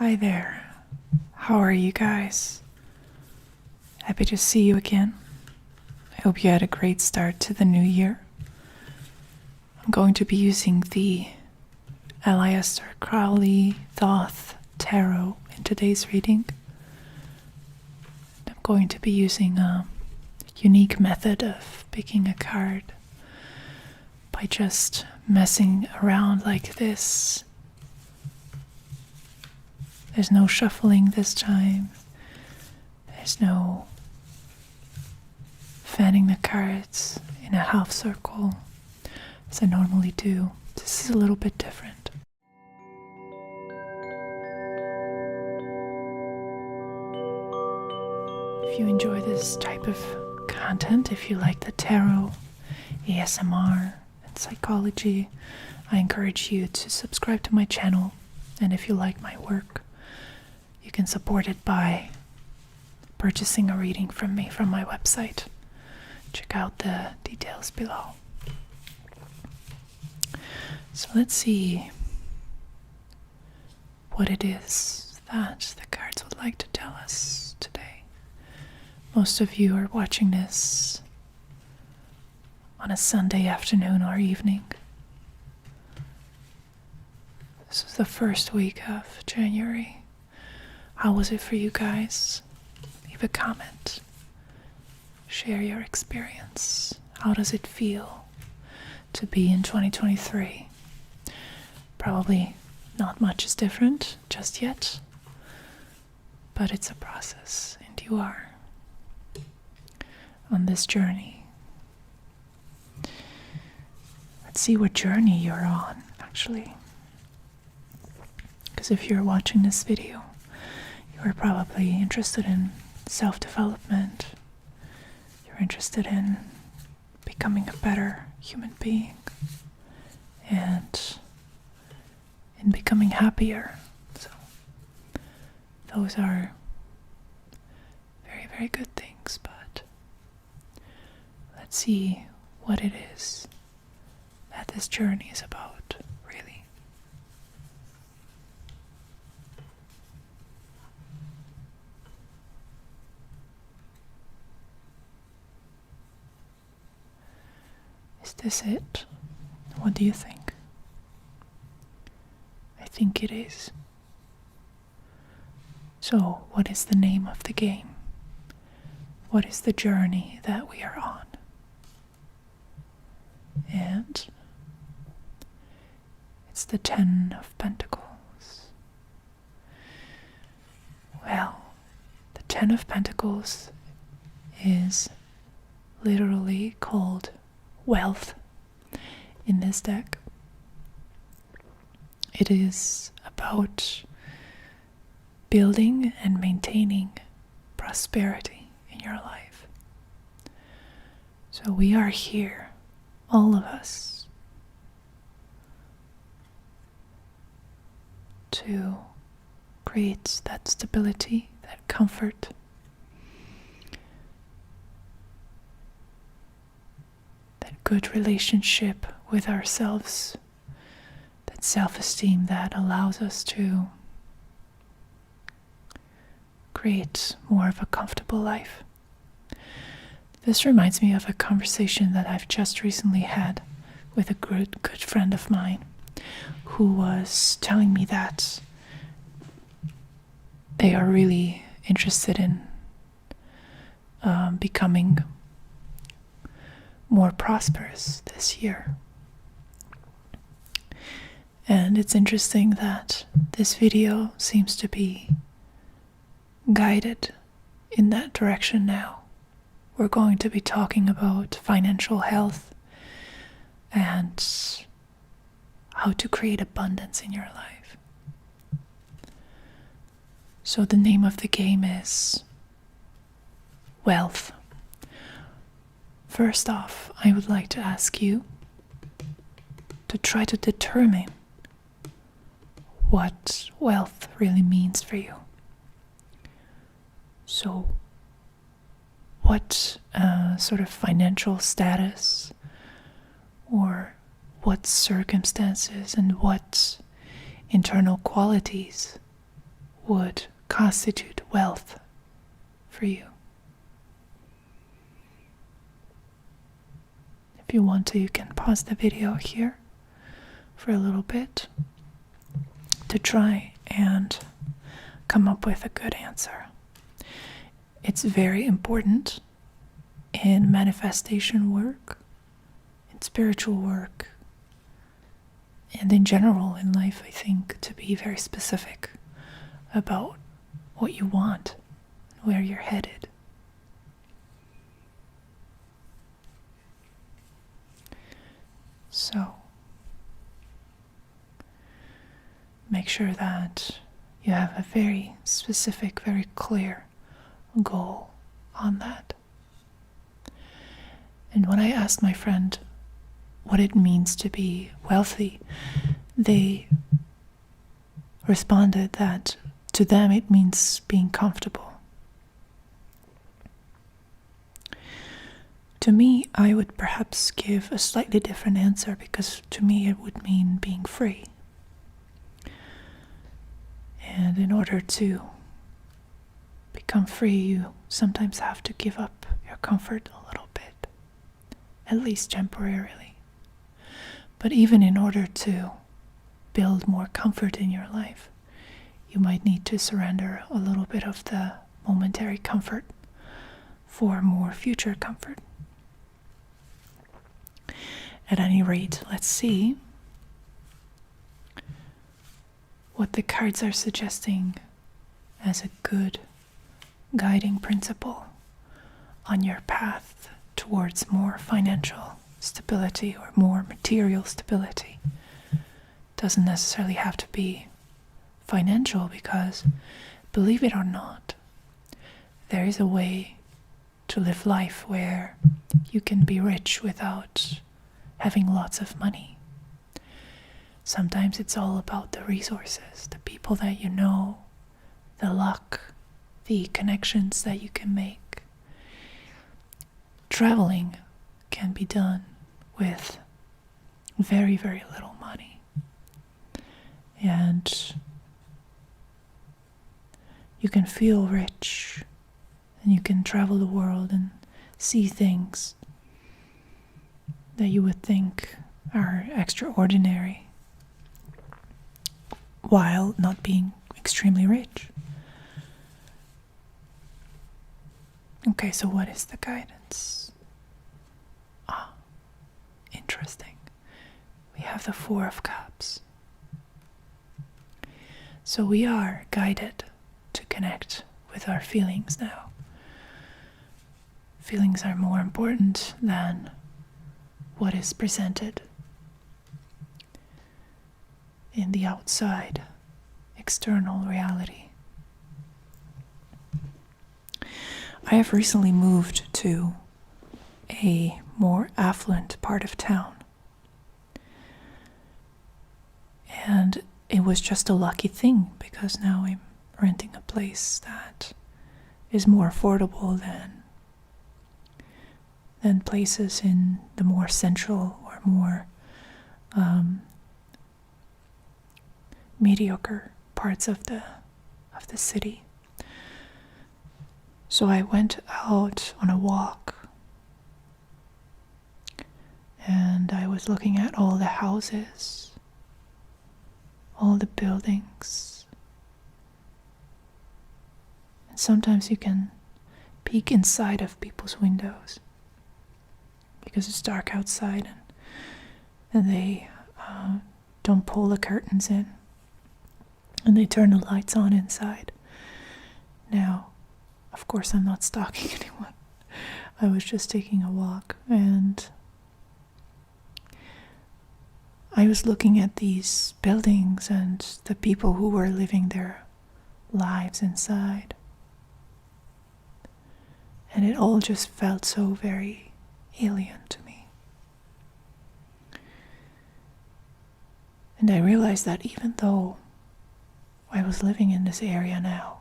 Hi there. How are you guys? Happy to see you again. I hope you had a great start to the new year. I'm going to be using the Aleister Crowley Thoth Tarot in today's reading. I'm going to be using a unique method of picking a card by just messing around like this. There's no shuffling this time. There's no fanning the cards in a half circle as I normally do. This is a little bit different. If you enjoy this type of content, if you like the tarot, ASMR, and psychology, I encourage you to subscribe to my channel. And if you like my work, you can support it by purchasing a reading from me from my website. Check out the details below. So let's see what it is that the cards would like to tell us today. Most of you are watching this on a Sunday afternoon or evening. This is the first week of January. How was it for you guys? Leave a comment. Share your experience. How does it feel to be in 2023? Probably not much is different just yet, but it's a process, and you are on this journey. Let's see what journey you're on, actually. Because if you're watching this video, you're probably interested in self-development. You're interested in becoming a better human being and in becoming happier. So those are very, very good things, but let's see what it is that this journey is about, really. Is this it? What do you think? I think it is. So, what is the name of the game? What is the journey that we are on? And it's the 10 of Pentacles. Well, the 10 of Pentacles is literally called wealth in this deck. It is about building and maintaining prosperity in your life. So we are here, all of us, to create that stability, that comfort, good relationship with ourselves, that self-esteem that allows us to create more of a comfortable life. This reminds me of a conversation that I've just recently had with a good friend of mine who was telling me that they are really interested in becoming more prosperous this year. And it's interesting that this video seems to be guided in that direction now. We're going to be talking about financial health and how to create abundance in your life. So the name of the game is wealth. First off, I would like to ask you to try to determine what wealth really means for you. So, what sort of financial status or what circumstances and what internal qualities would constitute wealth for you. If you want to, you can pause the video here for a little bit to try and come up with a good answer. It's very important in manifestation work, in spiritual work, and in general in life, I think, to be very specific about what you want, where you're headed. So, make sure that you have a very specific, very clear goal on that. And when I asked my friend what it means to be wealthy, they responded that to them it means being comfortable. To me, I would perhaps give a slightly different answer, because to me it would mean being free. And in order to become free, you sometimes have to give up your comfort a little bit, at least temporarily. But even in order to build more comfort in your life, you might need to surrender a little bit of the momentary comfort for more future comfort. At any rate, let's see what the cards are suggesting as a good guiding principle on your path towards more financial stability or more material stability. Doesn't necessarily have to be financial, because, believe it or not, there is a way to live life where you can be rich without having lots of money. Sometimes it's all about the resources, the people that you know, the luck, the connections that you can make. Traveling can be done with very, very little money. And you can feel rich, and you can travel the world and see things that you would think are extraordinary while not being extremely rich. Okay, so what is the guidance? Interesting. We have the Four of Cups. So we are guided to connect with our feelings now. Feelings are more important than what is presented in the outside, external reality. I have recently moved to a more affluent part of town, and it was just a lucky thing, because now I'm renting a place that is more affordable than places in the more central or more mediocre parts of the city. So I went out on a walk, and I was looking at all the houses, all the buildings. And sometimes you can peek inside of people's windows, because it's dark outside, and they don't pull the curtains in, and they turn the lights on inside. Now, of course, I'm not stalking anyone. I was just taking a walk, and I was looking at these buildings and the people who were living their lives inside. And it all just felt so very alien to me. And I realized that even though I was living in this area now,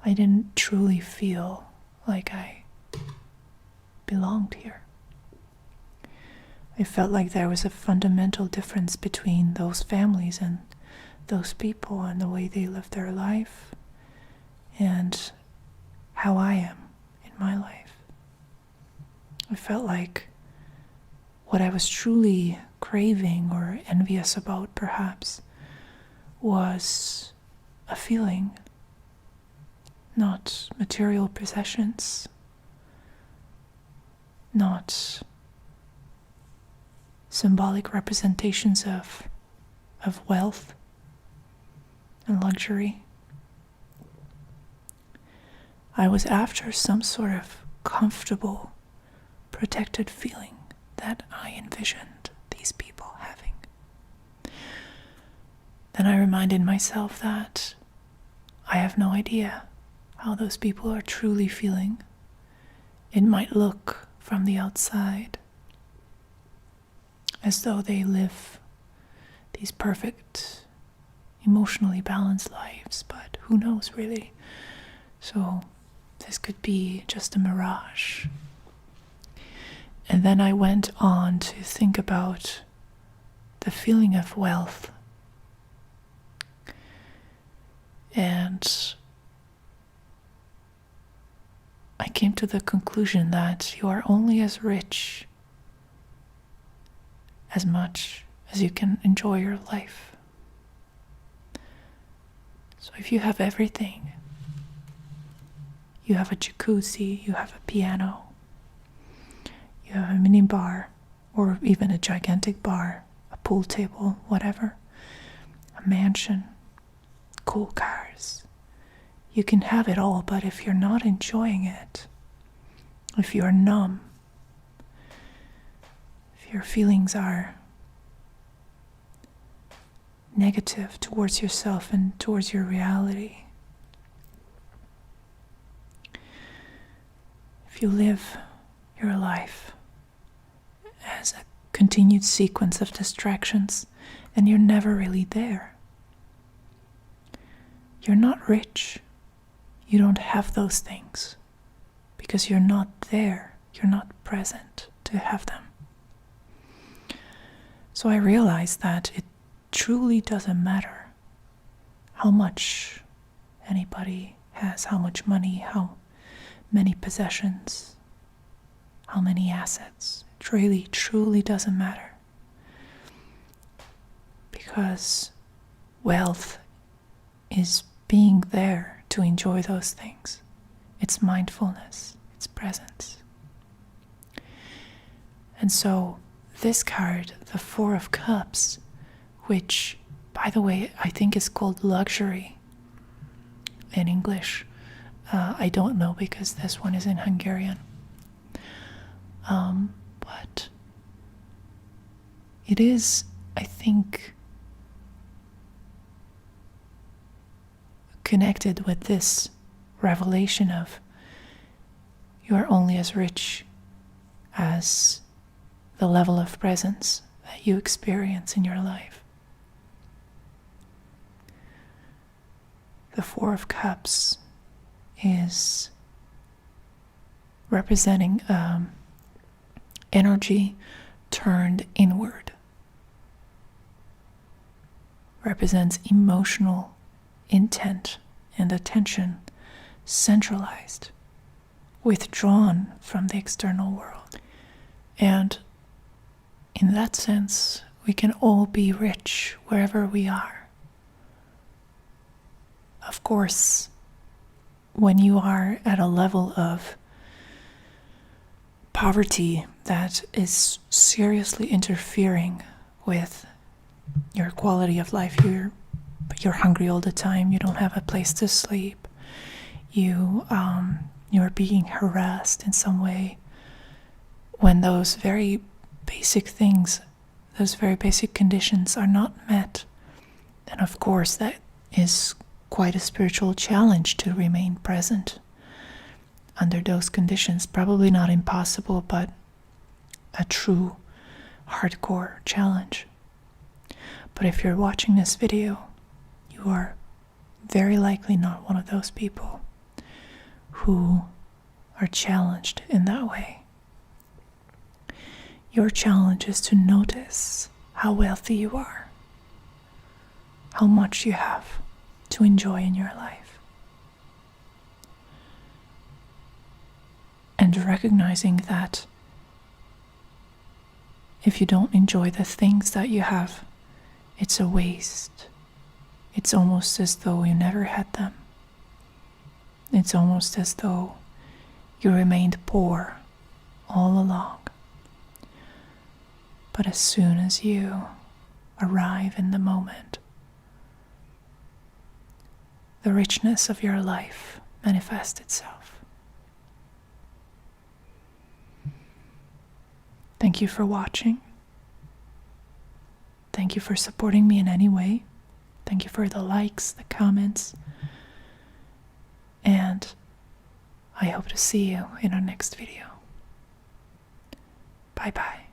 I didn't truly feel like I belonged here. I felt like there was a fundamental difference between those families and those people and the way they live their life and how I am in my life. I felt like what I was truly craving or envious about, perhaps, was a feeling, not material possessions, not symbolic representations of wealth and luxury. I was after some sort of comfortable, protected feeling that I envisioned these people having. Then I reminded myself that I have no idea how those people are truly feeling. It might look from the outside as though they live these perfect, emotionally balanced lives, but who knows really? So this could be just a mirage. And then I went on to think about the feeling of wealth. And I came to the conclusion that you are only as rich as much as you can enjoy your life. So if you have everything, you have a jacuzzi, you have a piano, you have a mini bar, or even a gigantic bar, a pool table, whatever, a mansion, cool cars. You can have it all, but if you're not enjoying it, if you're numb, if your feelings are negative towards yourself and towards your reality, if you live your life as a continued sequence of distractions and you're never really there, you're not rich. You don't have those things because you're not there. You're not present to have them. So I realized that it truly doesn't matter how much anybody has, how much money, how many possessions, how many assets. It really, truly doesn't matter. Because wealth is being there to enjoy those things. It's mindfulness, it's presence. And so this card, the Four of Cups, which, by the way, I think is called luxury in English. I don't know because this one is in Hungarian. But it is, I think, connected with this revelation of you are only as rich as the level of presence that you experience in your life. The Four of Cups is representing energy turned inward, represents emotional intent and attention centralized, withdrawn from the external world. And in that sense, we can all be rich wherever we are. Of course, when you are at a level of poverty that is seriously interfering with your quality of life, you're hungry all the time, you don't have a place to sleep, you're being harassed in some way, when those very basic things, those very basic conditions are not met, then of course that is quite a spiritual challenge to remain present under those conditions. Probably not impossible, but a true hardcore challenge. But if you're watching this video, you are very likely not one of those people who are challenged in that way. Your challenge is to notice how wealthy you are. how much you have to enjoy in your life. And recognizing that if you don't enjoy the things that you have, it's a waste. It's almost as though you never had them. It's almost as though you remained poor all along. But as soon as you arrive in the moment, the richness of your life manifests itself. Thank you for watching. Thank you for supporting me in any way. Thank you for the likes, the comments, and I hope to see you in our next video. Bye bye.